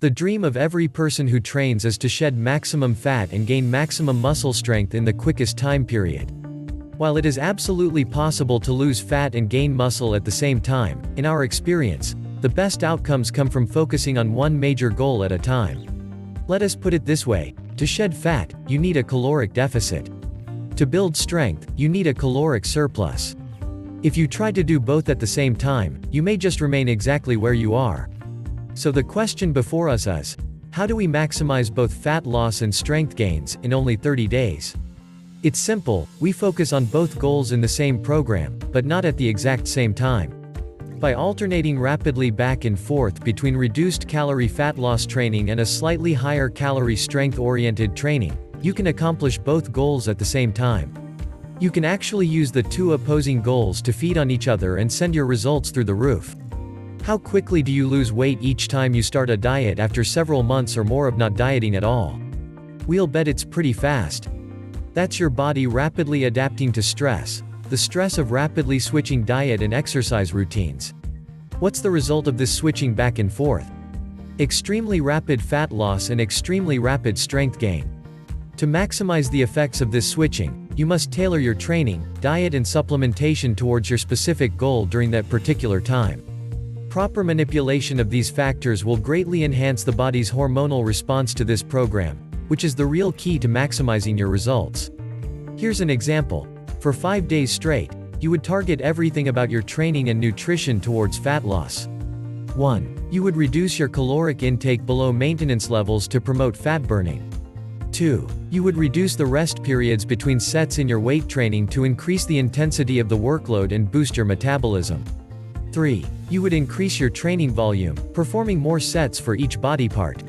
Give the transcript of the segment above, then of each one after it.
The dream of every person who trains is to shed maximum fat and gain maximum muscle strength in the quickest time period. While it is absolutely possible to lose fat and gain muscle at the same time, in our experience, the best outcomes come from focusing on one major goal at a time. Let us put it this way: to shed fat, you need a caloric deficit. To build strength, you need a caloric surplus. If you try to do both at the same time, you may just remain exactly where you are. So the question before us is, how do we maximize both fat loss and strength gains in only 30 days? It's simple: we focus on both goals in the same program, but not at the exact same time. By alternating rapidly back and forth between reduced calorie fat loss training and a slightly higher calorie strength-oriented training, you can accomplish both goals at the same time. You can actually use the two opposing goals to feed on each other and send your results through the roof. How quickly do you lose weight each time you start a diet after several months or more of not dieting at all? We'll bet it's pretty fast. That's your body rapidly adapting to stress, the stress of rapidly switching diet and exercise routines. What's the result of this switching back and forth? Extremely rapid fat loss and extremely rapid strength gain. To maximize the effects of this switching, you must tailor your training, diet and supplementation towards your specific goal during that particular time. Proper manipulation of these factors will greatly enhance the body's hormonal response to this program, which is the real key to maximizing your results. Here's an example. For 5 days straight, you would target everything about your training and nutrition towards fat loss. 1. You would reduce your caloric intake below maintenance levels to promote fat burning. 2. You would reduce the rest periods between sets in your weight training to increase the intensity of the workload and boost your metabolism. 3. You would increase your training volume, performing more sets for each body part.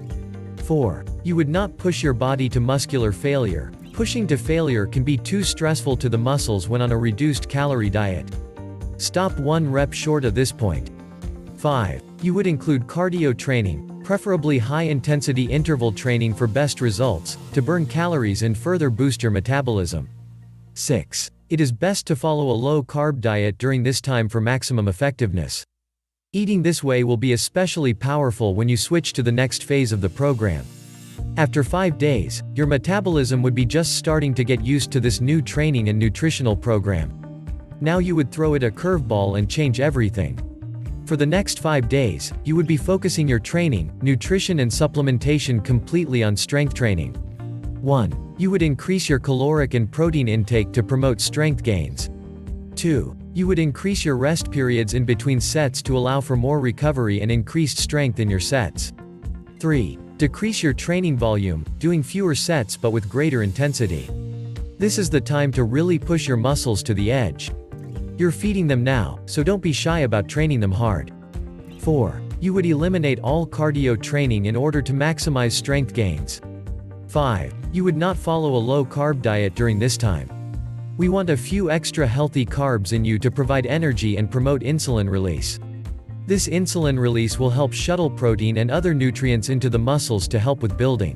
4. You would not push your body to muscular failure. Pushing to failure can be too stressful to the muscles when on a reduced calorie diet. Stop 1 rep short of this point. 5. You would include cardio training, preferably high-intensity interval training for best results, to burn calories and further boost your metabolism. 6. It is best to follow a low-carb diet during this time for maximum effectiveness. Eating this way will be especially powerful when you switch to the next phase of the program. After 5 days, your metabolism would be just starting to get used to this new training and nutritional program. Now you would throw it a curveball and change everything. For the next 5 days, you would be focusing your training, nutrition and supplementation completely on strength training. 1. You would increase your caloric and protein intake to promote strength gains. 2. You would increase your rest periods in between sets to allow for more recovery and increased strength in your sets. 3. Decrease your training volume, doing fewer sets but with greater intensity. This is the time to really push your muscles to the edge. You're feeding them now, so don't be shy about training them hard. 4. You would eliminate all cardio training in order to maximize strength gains. 5. You would not follow a low-carb diet during this time. We want a few extra healthy carbs in you to provide energy and promote insulin release. This insulin release will help shuttle protein and other nutrients into the muscles to help with building.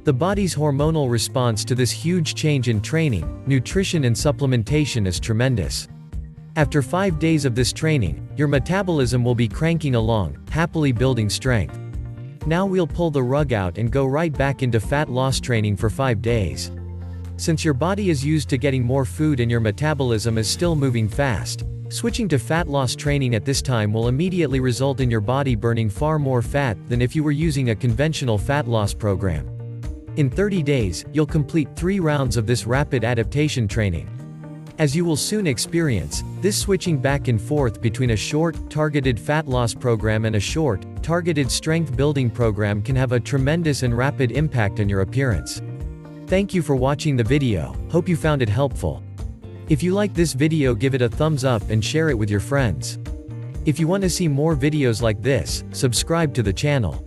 The body's hormonal response to this huge change in training, nutrition and supplementation is tremendous. After 5 days of this training, your metabolism will be cranking along, happily building strength. Now we'll pull the rug out and go right back into fat loss training for 5 days. Since your body is used to getting more food and your metabolism is still moving fast, switching to fat loss training at this time will immediately result in your body burning far more fat than if you were using a conventional fat loss program. In 30 days, you'll complete 3 rounds of this rapid adaptation training. As you will soon experience, this switching back and forth between a short, targeted fat loss program and a short, targeted strength building program can have a tremendous and rapid impact on your appearance. Thank you for watching the video, hope you found it helpful. If you like this video, give it a thumbs up and share it with your friends. If you want to see more videos like this, subscribe to the channel.